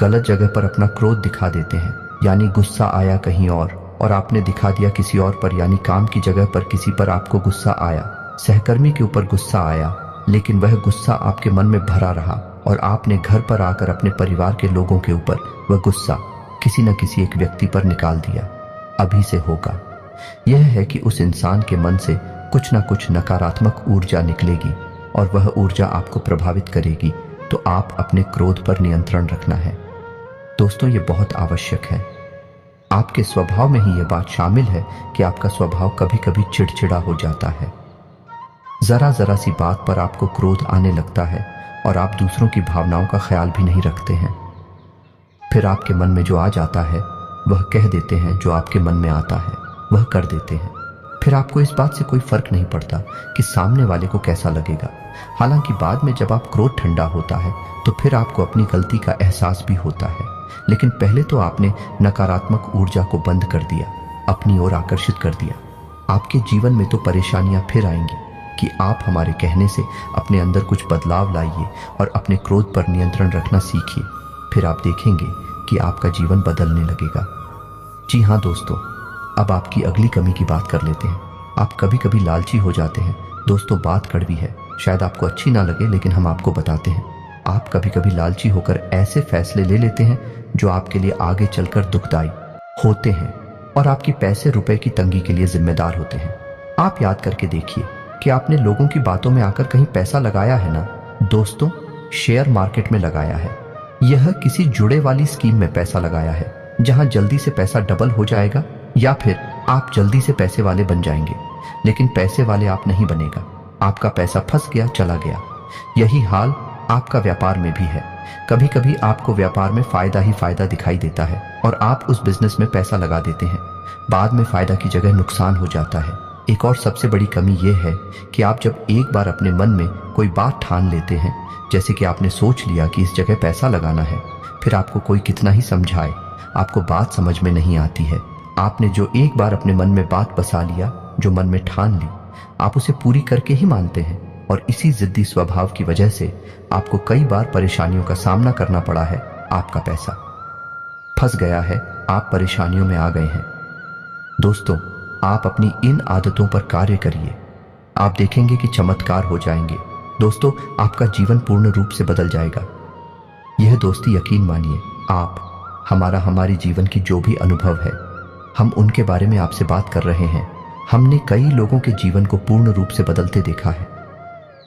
गलत जगह पर अपना क्रोध दिखा देते हैं। यानी गुस्सा आया कहीं और आपने दिखा दिया किसी और पर। यानी काम की जगह पर किसी पर आपको गुस्सा आया, सहकर्मी के ऊपर गुस्सा आया, लेकिन वह गुस्सा आपके मन में भरा रहा और आपने घर पर आकर अपने परिवार के लोगों के ऊपर वह गुस्सा किसी न किसी एक व्यक्ति पर निकाल दिया। अभी से होगा यह है कि उस इंसान के मन से कुछ न कुछ नकारात्मक ऊर्जा निकलेगी और वह ऊर्जा आपको प्रभावित करेगी। तो आप अपने क्रोध पर नियंत्रण रखना है दोस्तों, ये बहुत आवश्यक है। आपके स्वभाव में ही यह बात शामिल है कि आपका स्वभाव कभी कभी चिड़चिड़ा हो जाता है। जरा जरा सी बात पर आपको क्रोध आने लगता है और आप दूसरों की भावनाओं का ख्याल भी नहीं रखते हैं। फिर आपके मन में जो आ जाता है वह कह देते हैं, जो आपके मन में आता है वह कर देते हैं। फिर आपको इस बात से कोई फर्क नहीं पड़ता कि सामने वाले को कैसा लगेगा। हालांकि बाद में जब आप क्रोध ठंडा होता है तो फिर आपको अपनी गलती का एहसास भी होता है, लेकिन पहले तो आपने नकारात्मक ऊर्जा को बंद कर दिया, अपनी ओर आकर्षित कर दिया। आपके जीवन में तो परेशानियां फिर आएंगी कि आप हमारे कहने से अपने अंदर कुछ बदलाव लाइए और अपने क्रोध पर नियंत्रण रखना सीखिए। फिर आप देखेंगे कि आपका जीवन बदलने लगेगा। जी हाँ दोस्तों, अब आपकी अगली कमी की बात कर लेते हैं। आप कभी कभी लालची हो जाते हैं दोस्तों। बात कड़वी है, शायद आपको अच्छी ना लगे, लेकिन हम आपको बताते हैं। आप कभी कभी लालची होकर ऐसे फैसले ले लेते हैं जो आपके लिए आगे चलकर दुखदाई होते हैं और आपकी पैसे रुपए की तंगी के लिए जिम्मेदार होते हैं। आप याद करके देखिए कि आपने लोगों की बातों में आकर कहीं पैसा लगाया है ना? दोस्तों, शेयर मार्केट में लगाया है, यह किसी जुड़े वाली स्कीम में पैसा लगाया है जहां जल्दी से पैसा डबल हो जाएगा, या फिर आप जल्दी से पैसे वाले बन जाएंगे, लेकिन पैसे वाले आप नहीं बनेगा। आपका पैसा फंस गया, चला गया। यही हाल आपका व्यापार में भी है। कभी कभी आपको व्यापार में फायदा ही फायदा दिखाई देता है और आप उस बिजनेस में पैसा लगा देते हैं। बाद में फायदा की जगह नुकसान हो जाता है। एक और सबसे बड़ी कमी यह है कि आप जब एक बार अपने मन में कोई बात ठान लेते हैं, जैसे कि आपने सोच लिया कि इस जगह पैसा लगाना है, फिर आपको कोई कितना ही समझाए, आपको बात समझ में नहीं आती है। आपने जो एक बार अपने मन में बात बसा लिया, जो मन में ठान ली, आप उसे पूरी करके ही मानते हैं और इसी जिद्दी स्वभाव की वजह से आपको कई बार परेशानियों का सामना करना पड़ा है। आपका पैसा फंस गया है, आप परेशानियों में आ गए हैं। दोस्तों, आप अपनी इन आदतों पर कार्य करिए, आप देखेंगे कि चमत्कार हो जाएंगे। दोस्तों, आपका जीवन पूर्ण रूप से बदल जाएगा। यह दोस्ती यकीन मानिए, आप हमारी जीवन की जो भी अनुभव है, हम उनके बारे में आपसे बात कर रहे हैं। हमने कई लोगों के जीवन को पूर्ण रूप से बदलते देखा है।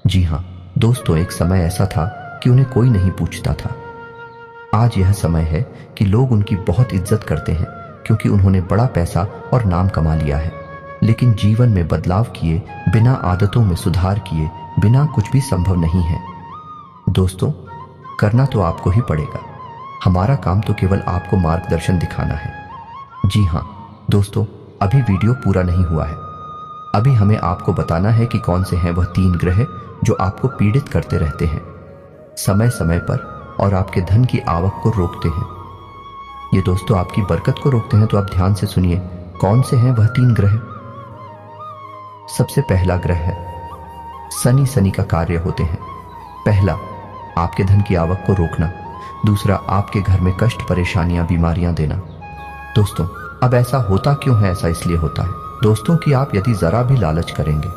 जी हाँ दोस्तों, एक समय ऐसा था कि उन्हें कोई नहीं पूछता था। आज यह समय है कि लोग उनकी बहुत इज्जत करते हैं क्योंकि उन्होंने बड़ा पैसा और नाम कमा लिया है। लेकिन जीवन में बदलाव किए बिना, आदतों में सुधार किए बिना कुछ भी संभव नहीं है। दोस्तों, करना तो आपको ही पड़ेगा। हमारा काम तो केवल आपको मार्गदर्शन दिखाना है। जी हाँ दोस्तों, अभी वीडियो पूरा नहीं हुआ है। अभी हमें आपको बताना है कि कौन से हैं वह 3 ग्रह जो आपको पीड़ित करते रहते हैं समय समय पर और आपके धन की आवक को रोकते हैं। ये दोस्तों आपकी बरकत को रोकते हैं, तो आप ध्यान से सुनिए कौन से हैं वह 3 ग्रह। सबसे पहला ग्रह है शनि। शनि का कार्य होते हैं, पहला आपके धन की आवक को रोकना, दूसरा आपके घर में कष्ट, परेशानियां, बीमारियां देना। दोस्तों, अब ऐसा होता क्यों है? ऐसा इसलिए होता है दोस्तों कि आप यदि जरा भी लालच करेंगे,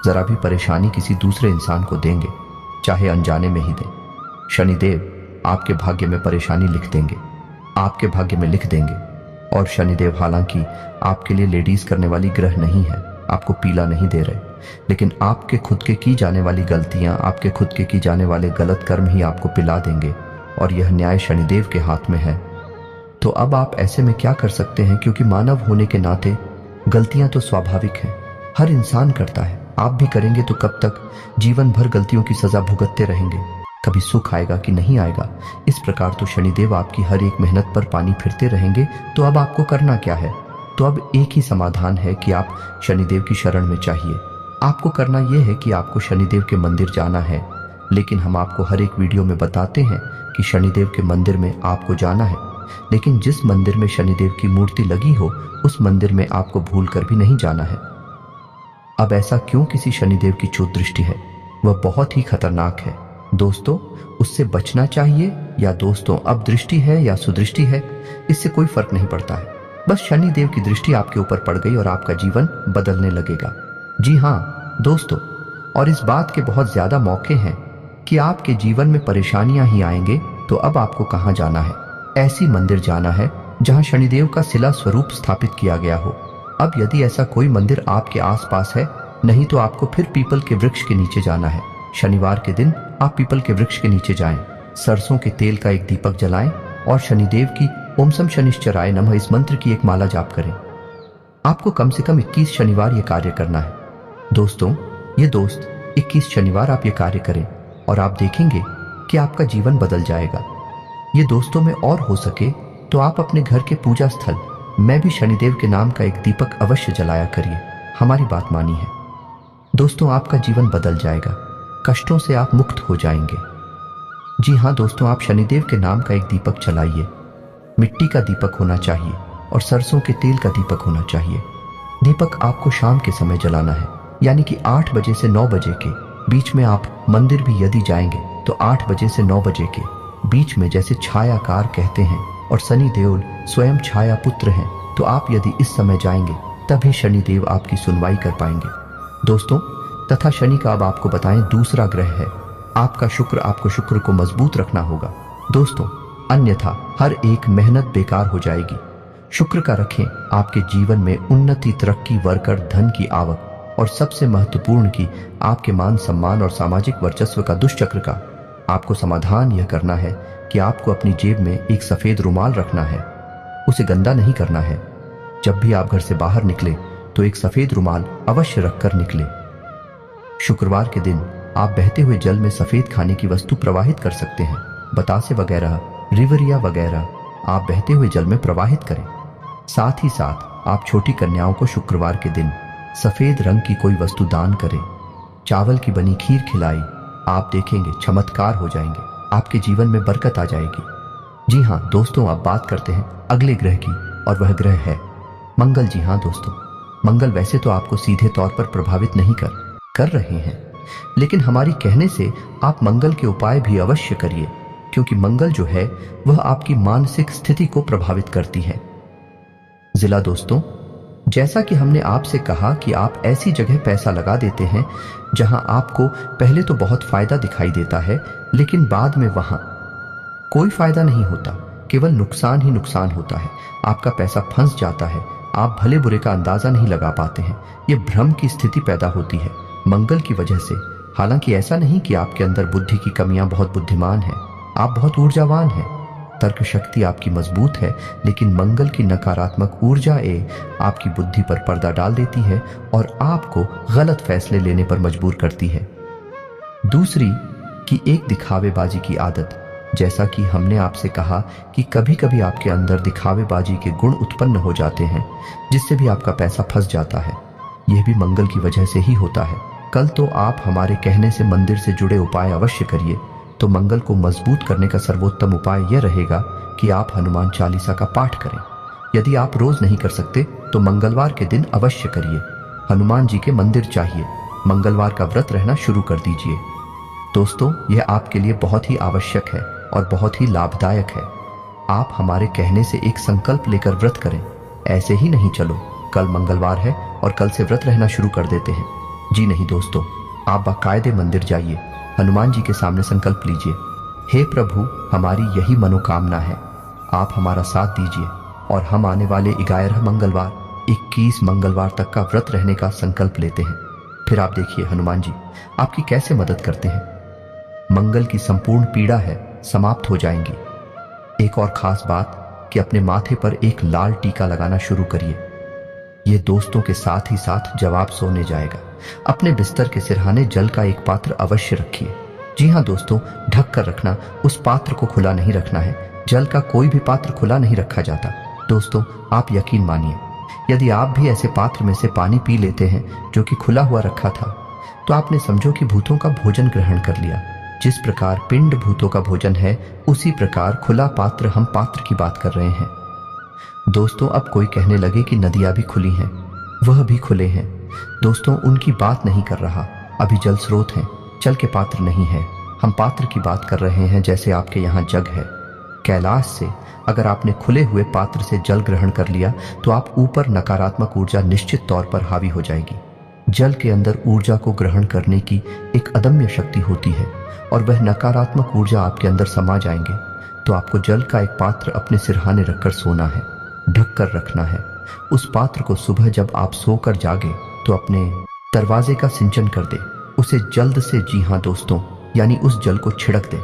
जरा भी परेशानी किसी दूसरे इंसान को देंगे, चाहे अनजाने में ही दें, शनिदेव आपके भाग्य में परेशानी लिख देंगे, आपके भाग्य में लिख देंगे। और शनिदेव हालांकि आपके लिए लेडीज करने वाली ग्रह नहीं है, आपको पीला नहीं दे रहे, लेकिन आपके खुद के की जाने वाली गलतियां, आपके खुद के की जाने वाले गलत कर्म ही आपको पिला देंगे, और यह न्याय शनिदेव के हाथ में है। तो अब आप ऐसे में क्या कर सकते हैं? क्योंकि मानव होने के नाते गलतियां तो स्वाभाविक हैं, हर इंसान करता है, आप भी करेंगे। तो कब तक जीवन भर गलतियों की सजा भुगतते रहेंगे? कभी सुख आएगा कि नहीं आएगा? इस प्रकार तो शनिदेव आपकी हर एक मेहनत पर पानी फिरते रहेंगे। तो अब आपको करना क्या है? तो अब एक ही समाधान है कि आप शनिदेव की शरण में चाहिए। आपको करना यह है कि आपको शनिदेव के मंदिर जाना है। लेकिन हम आपको हर एक वीडियो में बताते हैं कि शनिदेव के मंदिर में आपको जाना है, लेकिन जिस मंदिर में शनिदेव की मूर्ति लगी हो उस मंदिर में आपको भूल कर भी नहीं जाना है। अब ऐसा क्यों? किसी शनिदेव की चोट दृष्टि है, वह बहुत ही खतरनाक है दोस्तों, उससे बचना चाहिए। या दोस्तों, अब दृष्टि है या सुदृष्टि है, इससे कोई फर्क नहीं पड़ता है। बस शनिदेव की दृष्टि आपके ऊपर पड़ गई और आपका जीवन बदलने लगेगा। जी हाँ दोस्तों, और इस बात के बहुत ज्यादा मौके हैं कि आपके जीवन में परेशानियां ही आएंगे। तो अब आपको कहां जाना है? ऐसी मंदिर जाना है जहां शनिदेव का शिला स्वरूप स्थापित किया गया हो। अब यदि ऐसा कोई मंदिर आपके आसपास है, नहीं तो आपको फिर पीपल के वृक्ष के नीचे जाना है। शनिवार के दिन आप पीपल के वृक्ष के नीचे जाएं, सरसों के तेल का एक दीपक जलाएं और शनिदेव की ओम सम शनिश्चराय नमः इस मंत्र की एक माला जाप करें। आपको कम से कम 21 शनिवार यह कार्य करना है। दोस्तों, ये 21 शनिवार आप ये कार्य करें और आप देखेंगे कि आपका जीवन बदल जाएगा। ये दोस्तों में और हो सके तो आप अपने घर के पूजा स्थल में भी शनिदेव के नाम का एक दीपक अवश्य जलाया करिए। हमारी बात मानी है दोस्तों, आपका जीवन बदल जाएगा, कष्टों से आप मुक्त हो जाएंगे। जी हाँ दोस्तों, आप शनिदेव के नाम का एक दीपक जलाइए। मिट्टी का दीपक होना चाहिए और सरसों के तेल का दीपक होना चाहिए। दीपक आपको शाम के समय जलाना है, यानी कि 8 बजे से 9 बजे के बीच में। आप मंदिर भी यदि जाएंगे तो 8 बजे से 9 बजे के बीच में, जैसे छायाकार कहते हैं, और शनि देव स्वयं छाया पुत्र हैं, तो आप यदि इस समय जाएंगे तभी शनिदेव आपकी सुनवाई कर पाएंगे दोस्तों। तथा शनि का अब आपको बताएं दूसरा ग्रह है आपको शुक्र को मजबूत रखना होगा दोस्तों, अन्यथा हर एक मेहनत बेकार हो जाएगी। शुक्र का रखें आपके जीवन में उन्नति, तरक्की, वर्कर, धन की आवक और सबसे महत्वपूर्ण की आपके मान सम्मान और सामाजिक वर्चस्व का दुष्चक्र का। आपको समाधान यह करना है कि आपको अपनी जेब में एक सफेद रुमाल रखना है, उसे गंदा नहीं करना है। जब भी आप घर से बाहर निकले तो एक सफेद रुमाल अवश्य रखकर निकले। शुक्रवार के दिन आप बहते हुए जल में सफेद खाने की वस्तु प्रवाहित कर सकते हैं। बतासे वगैरह, रिवरिया वगैरह आप बहते हुए जल में प्रवाहित करें। साथ ही साथ आप छोटी कन्याओं को शुक्रवार के दिन सफेद रंग की कोई वस्तु दान करें। चावल की बनी खीर खिलाई, आप देखेंगे चमत्कार हो जाएंगे, आपके जीवन में बरकत आ जाएगी। जी हाँ दोस्तों, आप बात करते हैं अगले ग्रह की और वह ग्रह है मंगल। जी हाँ दोस्तों, मंगल वैसे तो आपको सीधे तौर पर प्रभावित नहीं कर रहे हैं, लेकिन हमारी कहने से आप मंगल के उपाय भी अवश्य करिए, क्योंकि मंगल जो है वह आपकी मानसिक स्थिति को प्रभावित करती है। जिला दोस्तों, जैसा कि हमने आपसे कहा कि आप ऐसी जगह पैसा लगा देते हैं जहां आपको पहले तो बहुत फायदा दिखाई देता है, लेकिन बाद में वहां कोई फायदा नहीं होता, केवल नुकसान ही नुकसान होता है। आपका पैसा फंस जाता है, आप भले बुरे का अंदाजा नहीं लगा पाते हैं। यह भ्रम की स्थिति पैदा होती है मंगल की वजह से। हालांकि ऐसा नहीं कि आपके अंदर बुद्धि की कमियां, बहुत बुद्धिमान हैं, आप बहुत ऊर्जावान हैं, तर्क शक्ति आपकी मजबूत है, लेकिन मंगल की नकारात्मक ऊर्जा आपकी बुद्धि पर पर्दा डाल देती है और आपको गलत फैसले लेने पर मजबूर करती है। दूसरी कि एक दिखावेबाजी की आदत। जैसा कि हमने आपसे कहा कि कभी कभी आपके अंदर दिखावेबाजी के गुण उत्पन्न हो जाते हैं, जिससे भी आपका पैसा फंस जाता है। यह भी मंगल की वजह से ही होता है। कल तो आप हमारे कहने से मंदिर से जुड़े उपाय अवश्य करिए। तो मंगल को मजबूत करने का सर्वोत्तम उपाय यह रहेगा कि आप हनुमान चालीसा का पाठ करें। यदि आप रोज नहीं कर सकते तो मंगलवार के दिन अवश्य करिए। हनुमान जी के मंदिर चाहिए, मंगलवार का व्रत रहना शुरू कर दीजिए। दोस्तों, यह आपके लिए बहुत ही आवश्यक है और बहुत ही लाभदायक है। आप हमारे कहने से एक संकल्प लेकर व्रत करें। ऐसे ही नहीं चलो कल मंगलवार है और कल से व्रत रहना शुरू कर देते हैं। जी नहीं दोस्तों, आप बाकायदे मंदिर जाइए, हनुमान जी के सामने संकल्प लीजिए, हे प्रभु हमारी यही मनोकामना है, आप हमारा साथ दीजिए और हम आने वाले 11 मंगलवार 21 मंगलवार तक का व्रत रहने का संकल्प लेते हैं। फिर आप देखिए हनुमान जी आपकी कैसे मदद करते हैं। मंगल की संपूर्ण पीड़ा है समाप्त हो जाएंगी। एक और खास बात कि अपने माथे पर एक लाल टीका लगाना शुरू करिए। यह दोस्तों के साथ ही साथ जब आप सोने जाएगा, अपने बिस्तर के सिरहाने जल का एक पात्र अवश्य रखिए। जी हाँ दोस्तों, ढक कर रखना, उस पात्र को खुला नहीं रखना है। जल का कोई भी पात्र खुला नहीं रखा जाता। दोस्तों, आप यकीन मानिए, यदि आप भी ऐसे पात्र में से पानी पी लेते हैं जो कि खुला हुआ रखा था, तो आपने समझो कि भूतों का भोजन ग्रहण कर लिया। जिस प्रकार पिंड भूतों का भोजन है, उसी प्रकार खुला पात्र, हम पात्र की बात कर रहे हैं। दोस्तों, अब कोई कहने लगे कि नदियां भी खुली हैं, वह भी खुले हैं। दोस्तों, उनकी बात नहीं कर रहा। अभी जल स्रोत हैं, जल के पात्र नहीं है। हम पात्र की बात कर रहे हैं, जैसे आपके यहाँ जग है। कैलाश से अगर आपने खुले हुए पात्र से जल ग्रहण कर लिया तो आप ऊपर नकारात्मक ऊर्जा निश्चित तौर पर हावी हो जाएगी। जल के अंदर ऊर्जा को ग्रहण करने की एक अदम्य शक्ति होती है और वह नकारात्मक ऊर्जा आपके अंदर समा जाएंगे। तो आपको जल का एक पात्र अपने सिरहाने रखकर सोना है, ढक कर रखना है। उस पात्र को सुबह जब आप सोकर जागे तो अपने दरवाजे का सिंचन कर दे, उसे जल्द से, जी हाँ दोस्तों, यानी उस जल को छिड़क दे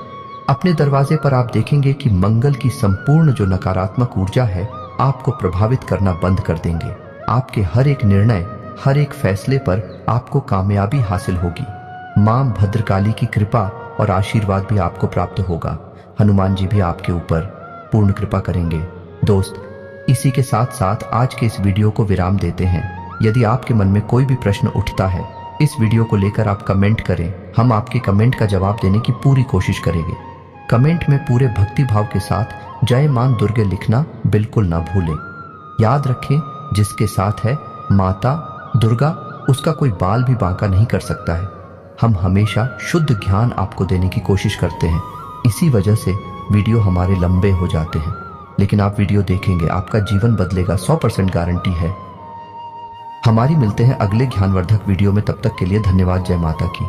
अपने दरवाजे पर। आप देखेंगे कि मंगल की संपूर्ण जो नकारात्मक ऊर्जा है आपको प्रभावित करना बंद कर देंगे। आपके हर एक निर्णय, हर एक फैसले पर आपको कामयाबी हासिल होगी। मां भद्रकाली की कृपा और आशीर्वाद भी आपको प्राप्त होगा। हनुमान जी भी आपके ऊपर पूर्ण कृपा करेंगे। दोस्त, इसी के साथ साथ आज के इस वीडियो को विराम देते हैं। यदि आपके मन में कोई भी प्रश्न उठता है, इस वीडियो को लेकर आप कमेंट करें। हम आपके कमेंट का जवाब देने की पूरी कोशिश करेंगे। कमेंट में पूरे भक्ति भाव के साथ जय मां दुर्गे लिखना बिल्कुल ना भूलें। याद रखें, जिसके साथ है माता दुर्गा, उसका कोई बाल भी बांका नहीं कर सकता है। हम हमेशा शुद्ध ज्ञान आपको देने की कोशिश करते हैं, इसी वजह से वीडियो हमारे लंबे हो जाते हैं। लेकिन आप वीडियो देखेंगे, आपका जीवन बदलेगा, 100% गारंटी है। हमारी मिलते हैं अगले ज्ञानवर्धक वीडियो में। तब तक के लिए धन्यवाद। जय माता की।